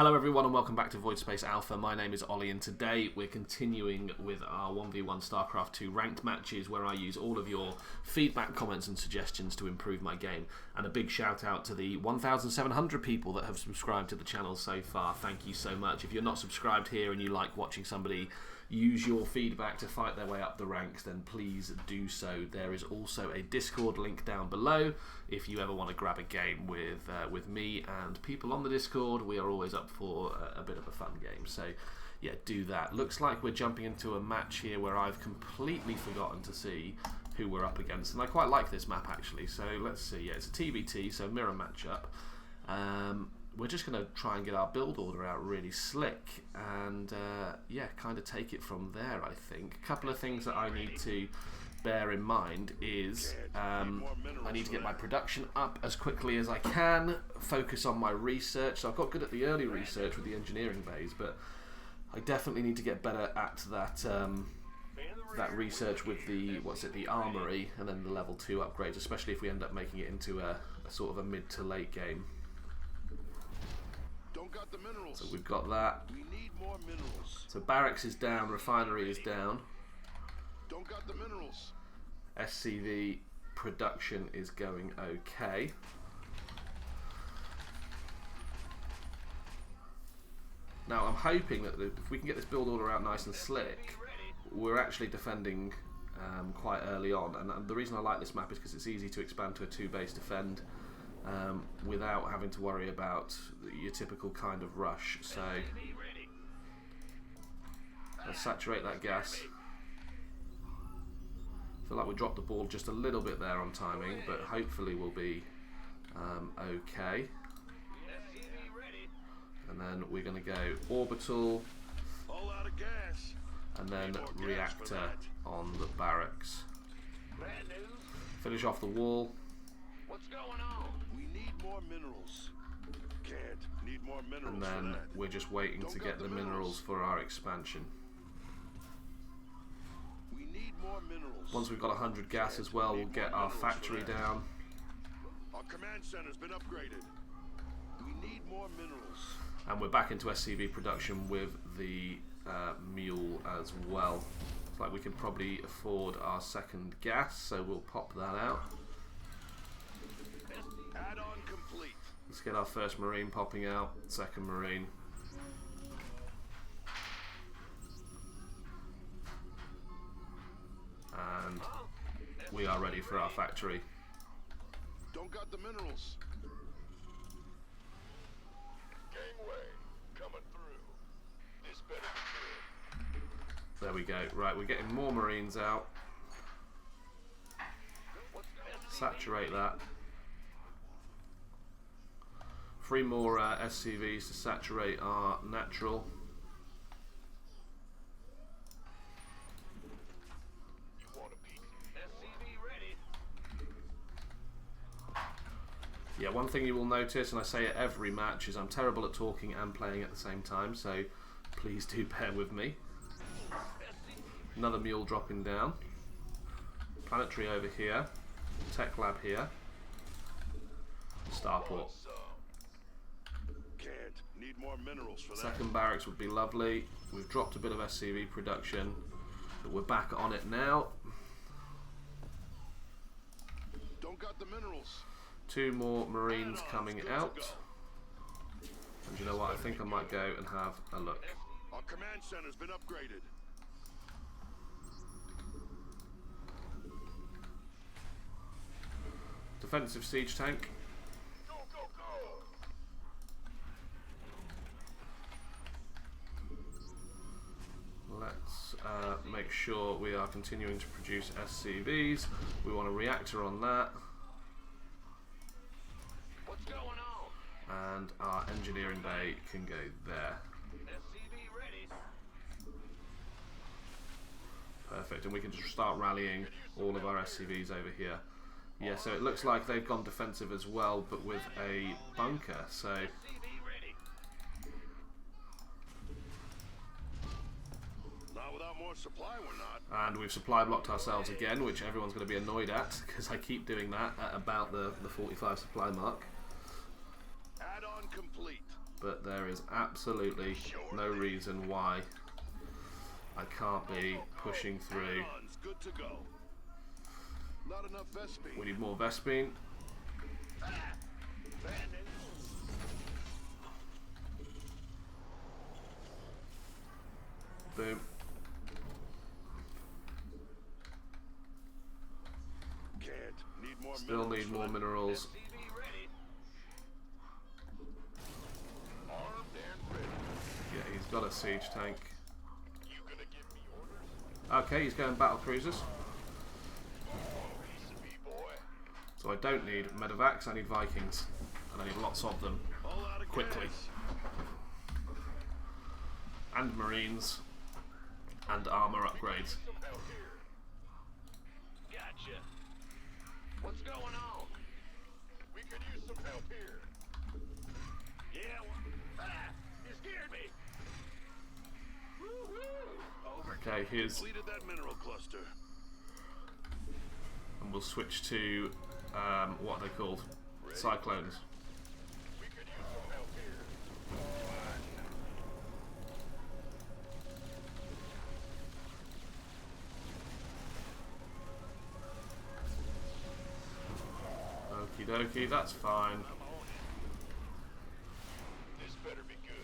Hello everyone and welcome back to VoidSpace Alpha. My name is Ollie and today we're continuing with our 1v1 Starcraft 2 ranked matches where I use all of your feedback, comments and suggestions to improve my game. And a big shout out to the 1,700 people that have subscribed to the channel so far. Thank you so much. If you're not subscribed here and you like watching somebody use your feedback to fight their way up the ranks, then please do so. There is also a Discord link down below if you ever want to grab a game with me and people on the Discord. We are always up for a bit of a fun game, so yeah, do that. Looks like we're jumping into a match here where I've completely forgotten to see who we're up against, and I quite like this map actually, so let's see. Yeah, it's a TBT, so mirror matchup. We're just going to try and get our build order out really slick and yeah, kind of take it from there, I think. A couple of things that I need to bear in mind is I need to get my production up as quickly as I can, focus on my research. So I've got good at the early research with the engineering bays, but I definitely need to get better at that that research with the, the armory and then the level 2 upgrades, especially if we end up making it into a sort of a mid to late game. Got the minerals. So we've got that. We need more minerals. So barracks is down, refinery is down. Don't got the minerals. SCV production is going okay. Now I'm hoping that if we can get this build order out nice and slick, we're actually defending quite early on. And the reason I like this map is because it's easy to expand to a 2-base defend. Without having to worry about your typical kind of rush. So let's saturate that gas. Feel like we dropped the ball just a little bit there on timing, but hopefully we'll be okay. And then we're going to go orbital and then reactor on the barracks. Finish off the wall. What's going on? We need more minerals. Can't need more minerals. And then we're just waiting to get the minerals for our expansion. We need more minerals. Once we've got 100 gas as well, we'll get our factory down. Our command center's been upgraded. We need more minerals. And we're back into SCV production with the mule as well. It's like we can probably afford our second gas, so we'll pop that out. Add-on complete. Let's get our first marine popping out, second marine. And we are ready for our factory. Don't got the minerals. Gangway coming through. This better be good. There we go. Right, we're getting more marines out. Saturate that. 3 more SCVs to saturate our natural. Yeah, one thing you will notice, and I say it every match, is I'm terrible at talking and playing at the same time, so please do bear with me. Another mule dropping down. Planetary over here. Tech lab here. Starport. Need more minerals for that. Second barracks would be lovely. We've dropped a bit of SCV production, but we're back on it now. Don't got the minerals. 2 more marines coming out. And you know what? I think I might go and have a look. Our command center's been upgraded. Defensive siege tank. Let's make sure we are continuing to produce SCVs. We want a reactor on that. What's going on? And our engineering bay can go there. SCV ready. Perfect, and we can just start rallying all of our SCVs over here. Yeah, so it looks like they've gone defensive as well, but with a bunker, so... Supply or not. And we've supply blocked ourselves again, which everyone's going to be annoyed at because I keep doing that at about the 45 supply mark. Add-on complete. but there is absolutely no reason why I can't be pushing through. Good to go. Not enough Vespine. We need more Vespine. Boom. Can't. Need more Still minerals need for more that. minerals. Armed and ready. Yeah, he's got a siege tank. You gonna give me orders? Okay, he's going battle cruisers. Piece of me, boy. So I don't need medevacs, I need Vikings. And I need lots of them. All out of Quickly. gas. And Marines. And armor upgrades. Some help here. Gotcha. What's going on? We could use some help here. Yeah, you scared me. Woo-hoo. Over. Okay, here's... Completed that mineral cluster. And we'll switch to... what are they called? Cyclones. We could use some help here. Okie dokie, that's fine. This better be good.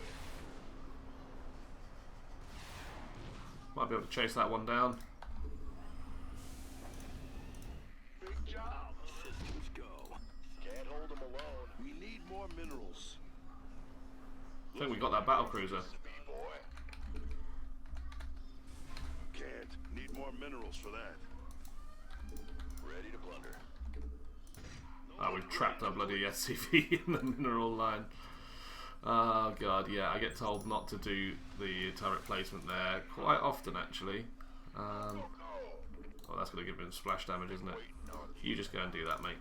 Might be able to chase that one down. Big job. Systems go. Can't hold them alone. We need more minerals. I think we got that battle cruiser. Boy. Can't. Need more minerals for that. Ready to plunder. Oh, we've trapped our bloody SCV in the mineral line. Oh god, yeah, I get told not to do the turret placement there quite often actually. Oh, that's going to give him splash damage, isn't it? You just go and do that, mate.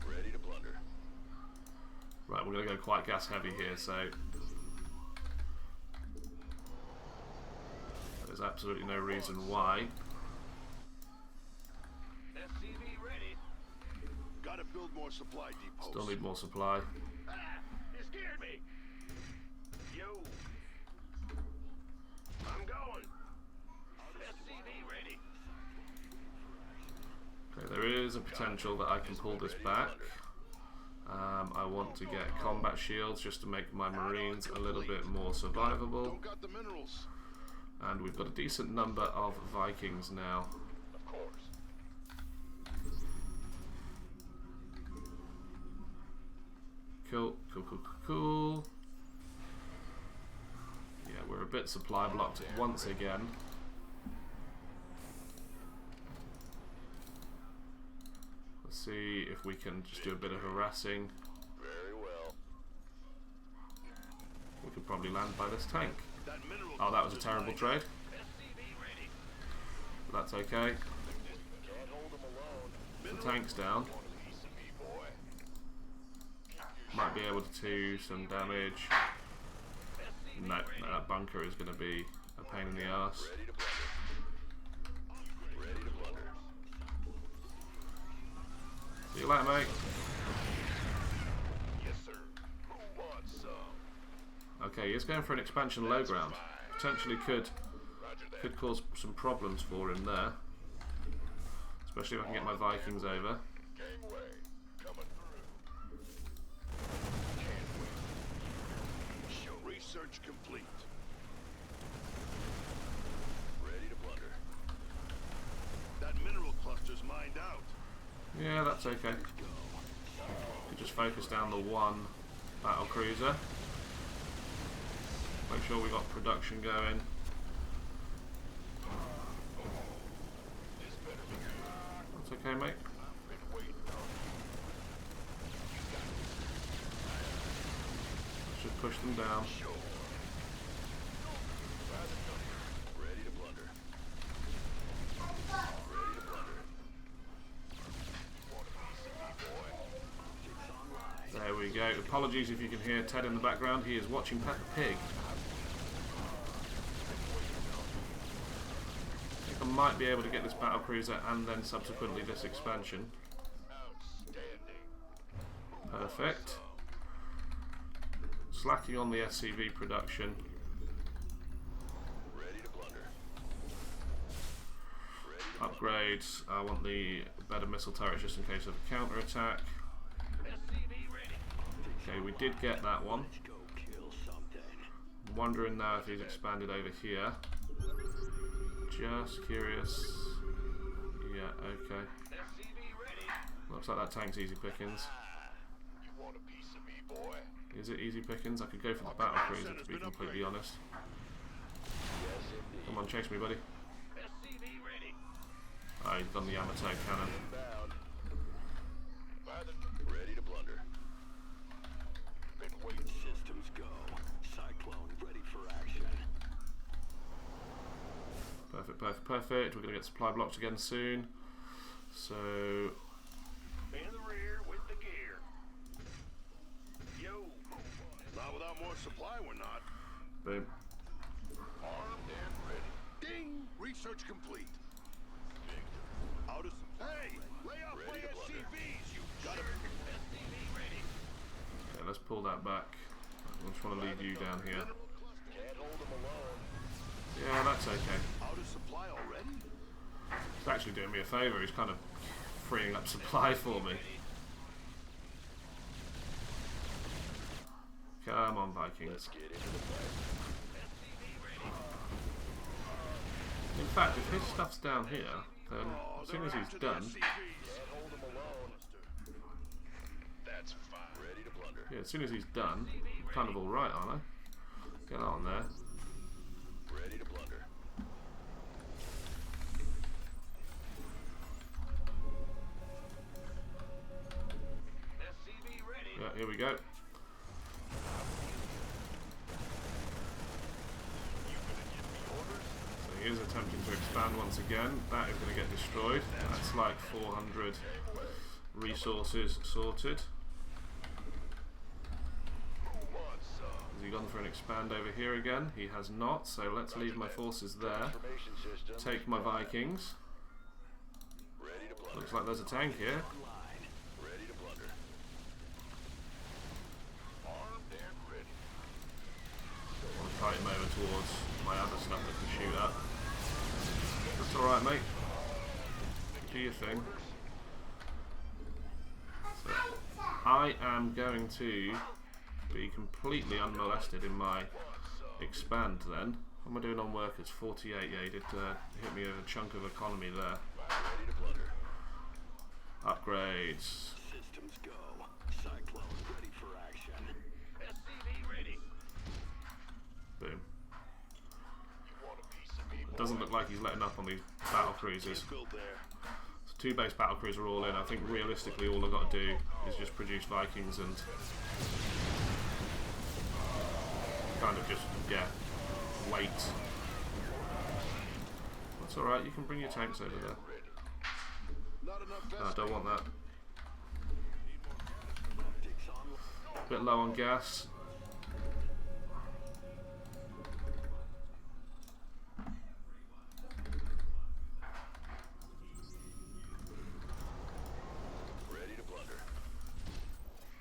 Ready to plunder. Right, we're going to go quite gas heavy here, so there's absolutely no reason why. SCV ready. Gotta build more supply depots. Still need more supply. You scared me. Yo. I'm going. SCV ready. Okay, there is a potential that I can pull this back. I want to get combat shields just to make my Marines a little bit more survivable. Don't got the minerals. And we've got a decent number of Vikings now. Of course. Cool, cool, cool, cool, cool. Yeah, we're a bit supply blocked once again. Let's see if we can just do a bit of harassing. Very well. We could probably land by this tank. That mineral Oh, that was a cluster's terrible mine. trade. SCV ready. But that's okay. Can't hold them alone. The tank's down. Piece of me, boy. Might be able to do some damage. No, that bunker is going to be a pain in the arse. Ready to plunder. Ready to plunder. See you later, mate. Yes, sir. Who wants some? Okay, he's going for an expansion low ground. Potentially could cause some problems for him there. Especially if I can get my Vikings over. Gangway coming through. Can't wait. Show research complete. Ready to plunder. That mineral cluster's mined out. Yeah, that's okay. We just focus down the one battle cruiser. Make sure we got production going. This better be good. That's okay, mate. I've been waiting on Let's just push them down. you. Sure. Ready to plunder. Ready to plunder. Want a piece of me, boy? It's online. There we go. Apologies if you can hear Ted in the background. He is watching Peppa Pig. might be able to get this battlecruiser and then subsequently this expansion. Perfect. Slacking on the SCV production. Upgrades. I want the better missile turrets just in case of a counter attack. Okay, we did get that one. I'm wondering now if he's expanded over here. Just curious. Yeah, okay. Looks like that tank's easy pickings. Is it easy pickings? I could go for the battlecruiser to be completely honest. Come on, chase me, buddy. Oh, he's done the Yamato cannon. Ready to plunder. Systems go. Cyclone ready for action. Perfect, perfect, perfect. We're going to get supply blocks again soon. So... In the rear with the gear. Yo. Not without more supply, we're not. Boom. Armed and ready. Ding! Research complete. Out of hey! Lay off my SCVs, you got it. SCV ready. Okay, let's pull that back. I just want to leave you down here. Can't hold them alone. Yeah, that's okay. Out of supply already? He's actually doing me a favour. He's kind of freeing up supply for me. Come on, Vikings. In fact, if his stuff's down here, then as soon as he's done... Yeah, as soon as he's done, I'm kind of alright, aren't I? Get on there. Ready to plunder. Yeah, here we go. So he is attempting to expand once again. That is going to get destroyed. That's like 400 resources sorted. Has he gone for an expand over here again? He has not, so let's leave my forces there. Take my Vikings. Looks like there's a tank here. I'll fight him over towards my other stuff that can shoot at. That's alright, mate. Do your thing. So, I am going to be completely unmolested in my expand then. What am I doing on workers? 48, yeah, he did hit me with a chunk of economy there. Upgrades. Systems go. Cyclone ready for action. SCV ready. Boom. It doesn't look like he's letting up on these battle cruisers. So 2 base battle cruiser all in. I think realistically all I've got to do is just produce Vikings and kind of just, yeah, wait. That's alright, you can bring your tanks over there. No, I don't want that. Bit low on gas. Ready to plunder.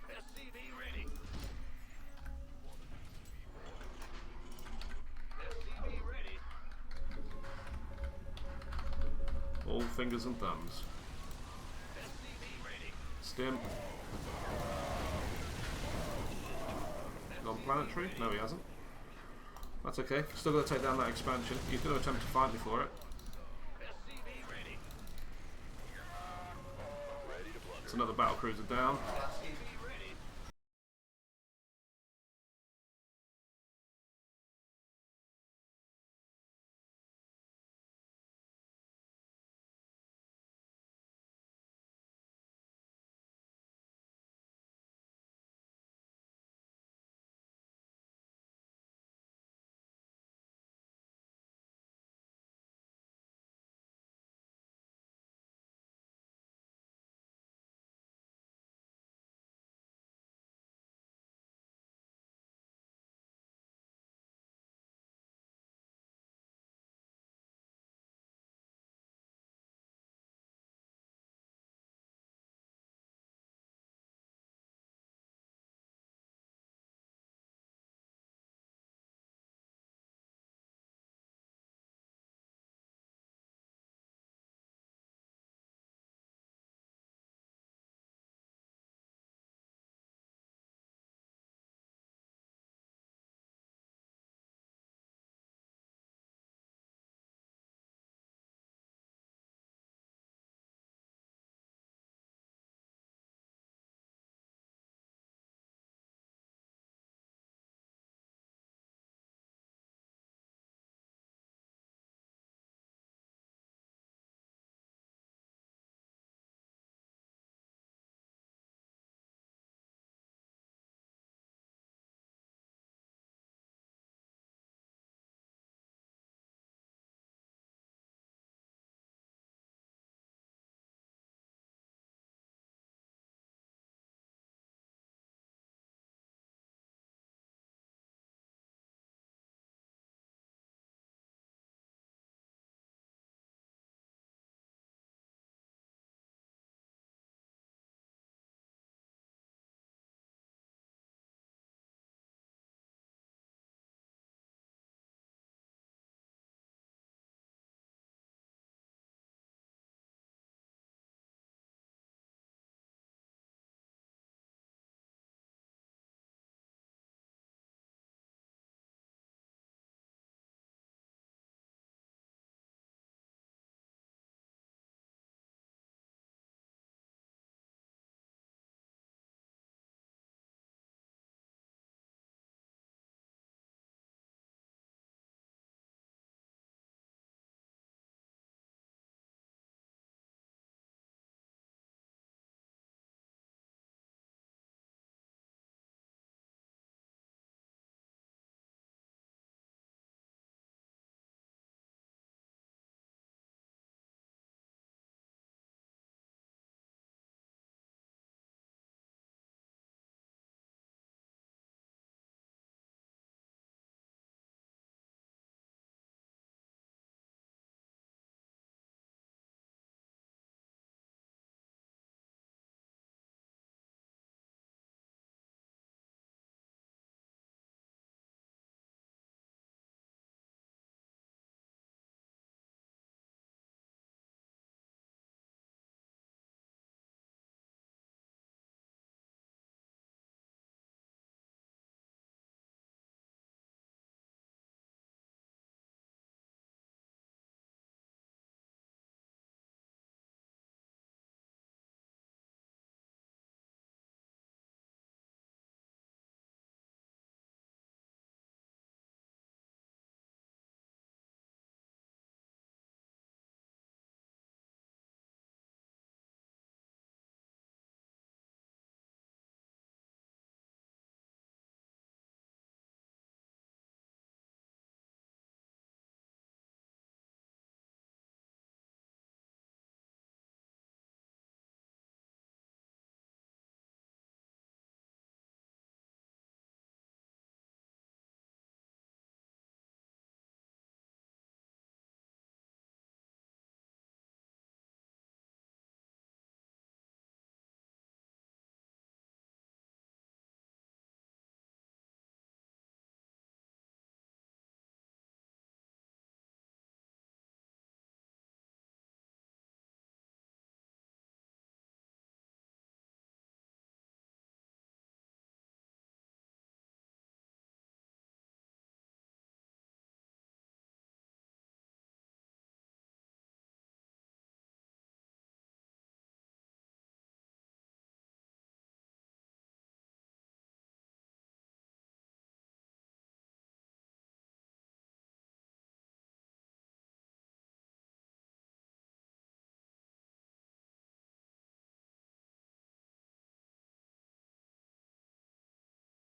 SCV ready. SCV ready. All fingers and thumbs. Stim. Non-planetary? No, he hasn't. That's okay. Still got to take down that expansion. He's going to attempt to fight me for it. It's another battlecruiser down.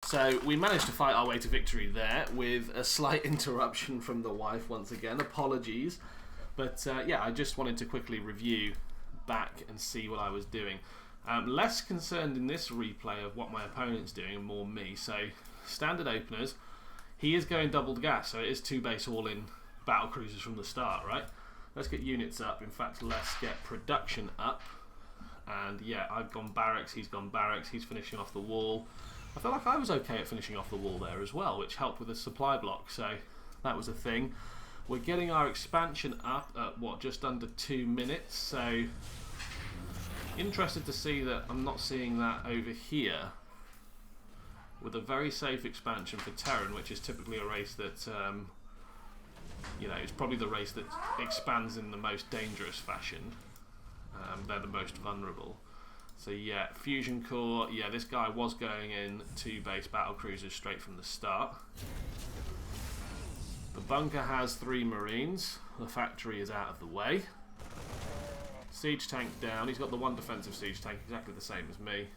So we managed to fight our way to victory there with a slight interruption from the wife once again. Apologies. But yeah, I just wanted to quickly review back and see what I was doing. Less concerned in this replay of what my opponent's doing and more me. So standard openers, he is going double gas, so it is 2 base all-in battle cruisers from the start, right? Let's get units up. In fact, let's get production up. And yeah, I've gone barracks, he's gone barracks, he's finishing off the wall. I feel like I was okay at finishing off the wall there as well, which helped with the supply block, so that was a thing. We're getting our expansion up at, what, just under 2 minutes, so interested to see that I'm not seeing that over here with a very safe expansion for Terran, which is typically a race that, you know, it's probably the race that expands in the most dangerous fashion. They're the most vulnerable. So yeah, fusion core, yeah, this guy was going in 2 base battle cruisers straight from the start. The bunker has 3 marines, the factory is out of the way. Siege tank down, he's got the 1 defensive siege tank, exactly the same as me.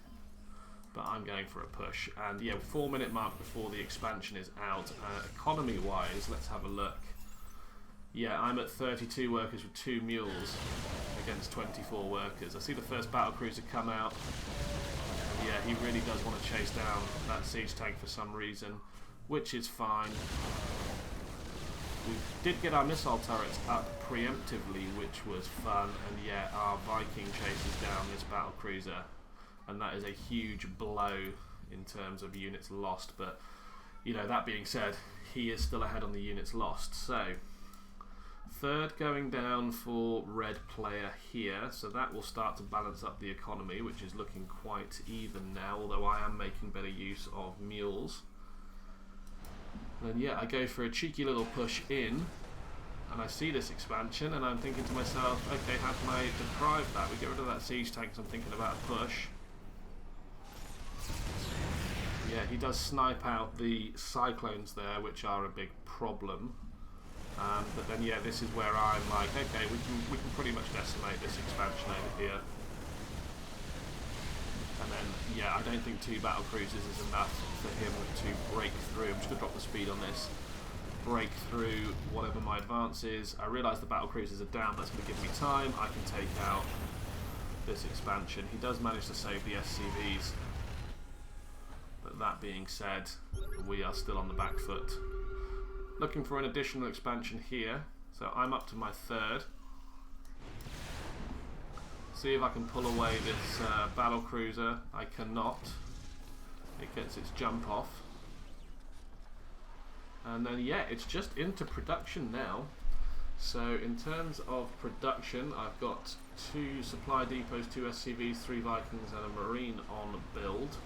But I'm going for a push, and yeah, 4-minute mark before the expansion is out. Economy wise, let's have a look. Yeah, I'm at 32 workers with 2 mules against 24 workers. I see the first battle cruiser come out. Yeah, he really does want to chase down that siege tank for some reason, which is fine. We did get our missile turrets up preemptively, which was fun, and yeah, our Viking chases down this battle cruiser, and that is a huge blow in terms of units lost. But you know, that being said, he is still ahead on the units lost. So 3rd going down for red player here, so that will start to balance up the economy, which is looking quite even now, although I am making better use of mules. And yeah, I go for a cheeky little push in, and I see this expansion, and I'm thinking to myself, okay, how can I deprive that? We get rid of that siege tank, so I'm thinking about a push. Yeah, he does snipe out the cyclones there, which are a big problem. But then yeah, this is where I'm like, okay, we can pretty much decimate this expansion over here. And then yeah, I don't think 2 battle cruisers is enough for him to break through. I'm just going to drop the speed on this. Break through whatever my advance is. I realise the battle cruisers are down, that's going to give me time. I can take out this expansion. He does manage to save the SCVs. But that being said, we are still on the back foot. Looking for an additional expansion here, so I'm up to my 3rd. See if I can pull away this battle cruiser. I cannot. It gets its jump off. And then yeah, it's just into production now. So in terms of production, I've got 2 supply depots, 2 SCVs, 3 Vikings and a Marine on build.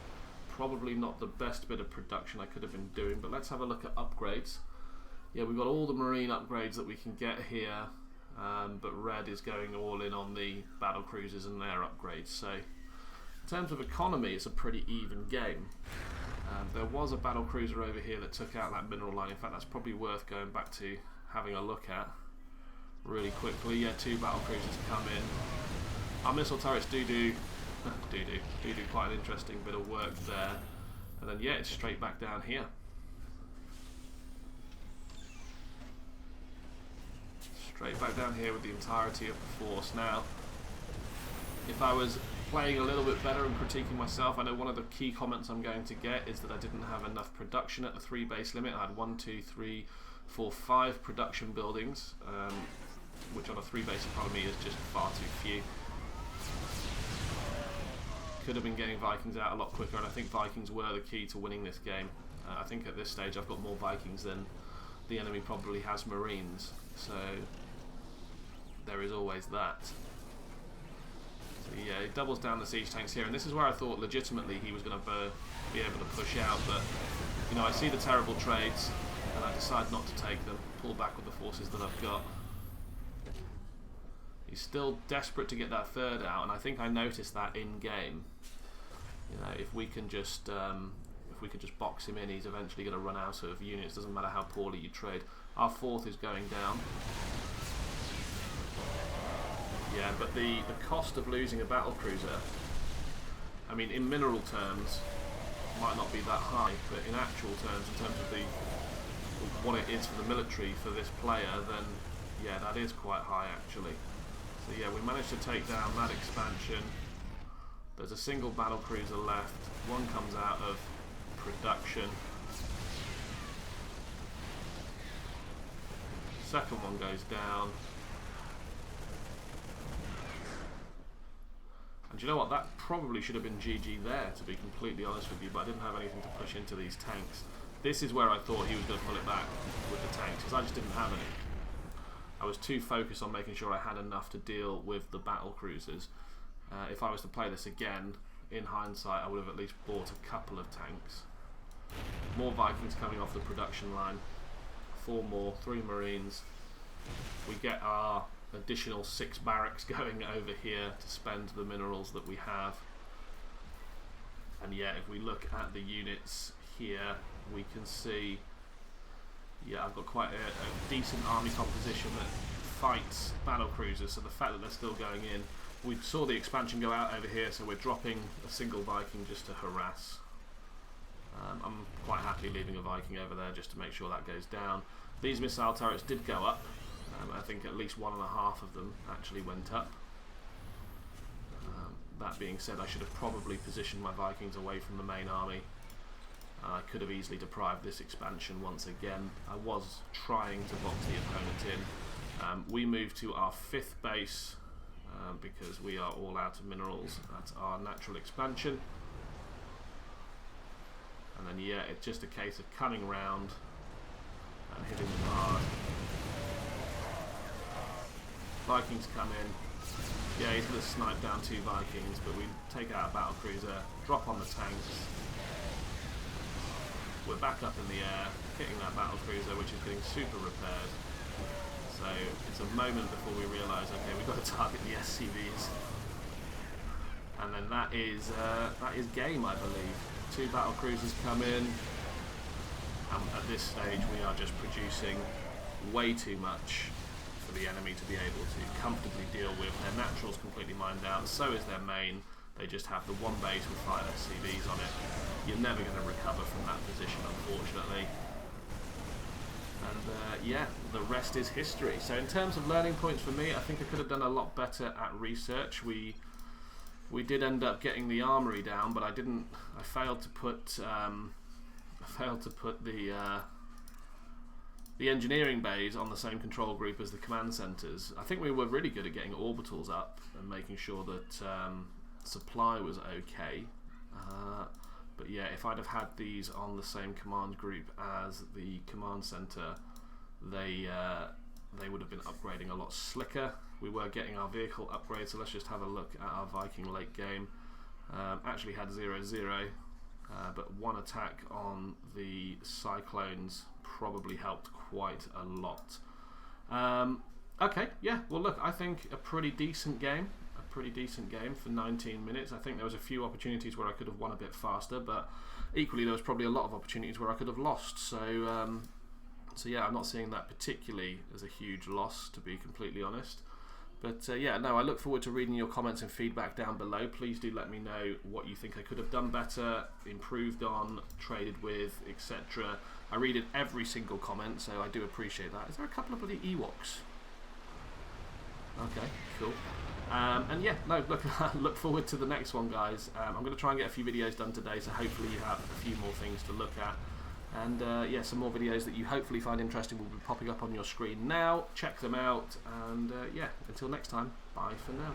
Probably not the best bit of production I could have been doing, but let's have a look at upgrades. Yeah, we've got all the Marine upgrades that we can get here, but red is going all in on the battle cruisers and their upgrades. So in terms of economy, it's a pretty even game. There was a battle cruiser over here that took out that mineral line. In fact, that's probably worth going back to having a look at really quickly. Yeah, 2 battle cruisers come in. Our missile turrets do quite an interesting bit of work there. And then yeah, it's straight back down here. Straight back down here with the entirety of the force. Now, if I was playing a little bit better and critiquing myself, I know one of the key comments I'm going to get is that I didn't have enough production at the 3 base limit. I had 1, 2, 3, 4, 5 production buildings, which on a 3 base economy is just far too few. Could have been getting Vikings out a lot quicker, and I think Vikings were the key to winning this game. I think at this stage I've got more Vikings than the enemy probably has Marines, so there is always that. So yeah, it doubles down the siege tanks here, and this is where I thought legitimately he was going to be able to push out, but you know, I see the terrible trades and I decide not to take them, pull back with the forces that I've got. He's still desperate to get that 3rd out, and I think I noticed that in game. You know, if we can just box him in, he's eventually going to run out of units. Doesn't matter how poorly you trade. Our 4th is going down. Yeah, but the cost of losing a battle cruiser, I mean, in mineral terms, might not be that high, but in actual terms, in terms of what it is for the military for this player, then yeah, that is quite high actually. So yeah, we managed to take down that expansion. There's a single battle cruiser left. One comes out of production. Second one goes down. And do you know what? That probably should have been GG there, to be completely honest with you, but I didn't have anything to push into these tanks. This is where I thought he was going to pull it back with the tanks, because I just didn't have any. I was too focused on making sure I had enough to deal with the battle cruisers. If I was to play this again, in hindsight, I would have at least bought a couple of tanks. More Vikings coming off the production line. 4 more, 3 Marines. We get our additional 6 barracks going over here to spend the minerals that we have. And yeah, if we look at the units here, we can see, yeah, I've got quite a decent army composition that fights battle cruisers, so the fact that they're still going in, we saw the expansion go out over here, so we're dropping a single Viking just to harass. I'm quite happy leaving a Viking over there just to make sure that goes down. These missile turrets did go up. I think at least 1.5 of them actually went up. That being said, I should have probably positioned my Vikings away from the main army. I could have easily deprived this expansion once again. I was trying to box the opponent in. We move to our 5th base because we are all out of minerals. That's our natural expansion. And then yeah, it's just a case of coming round and hitting them hard. Vikings come in. Yeah, he's going to snipe down 2 Vikings, but we take out a battle cruiser, drop on the tanks. We're back up in the air, hitting that battle cruiser, which is getting super repaired. So it's a moment before we realise, okay, we've got to target the SCVs. And then that is game, I believe. 2 battle cruisers come in. At this stage, we are just producing way too much for the enemy to be able to comfortably deal with. Their natural's completely mined out, so is their main. They just have the 1 base with 5 SCVs on it. You're never going to recover from that position, unfortunately. And yeah, the rest is history. So in terms of learning points for me, I think I could have done a lot better at research. We did end up getting the armory down, but I failed to put the engineering bays on the same control group as the command centers. I think we were really good at getting orbitals up and making sure that supply was okay. But yeah, if I'd have had these on the same command group as the command center, they would have been upgrading a lot slicker. We were getting our vehicle upgrades, so let's just have a look at our Viking late game. Actually had 0-0, but 1 attack on the Cyclones probably helped quite a lot. Okay, yeah, well look, I think a pretty decent game for 19 minutes. I think there was a few opportunities where I could have won a bit faster, but equally there was probably a lot of opportunities where I could have lost. So yeah, I'm not seeing that particularly as a huge loss, to be completely honest. But yeah, no, I look forward to reading your comments and feedback down below. Please do let me know what you think I could have done better, improved on, traded with, etc. I read in every single comment, so I do appreciate that. Is there a couple of bloody Ewoks? Okay, cool. And yeah, no, look forward to the next one, guys. I'm going to try and get a few videos done today, so hopefully you have a few more things to look at. And yeah, some more videos that you hopefully find interesting will be popping up on your screen now. Check them out, and yeah, until next time, bye for now.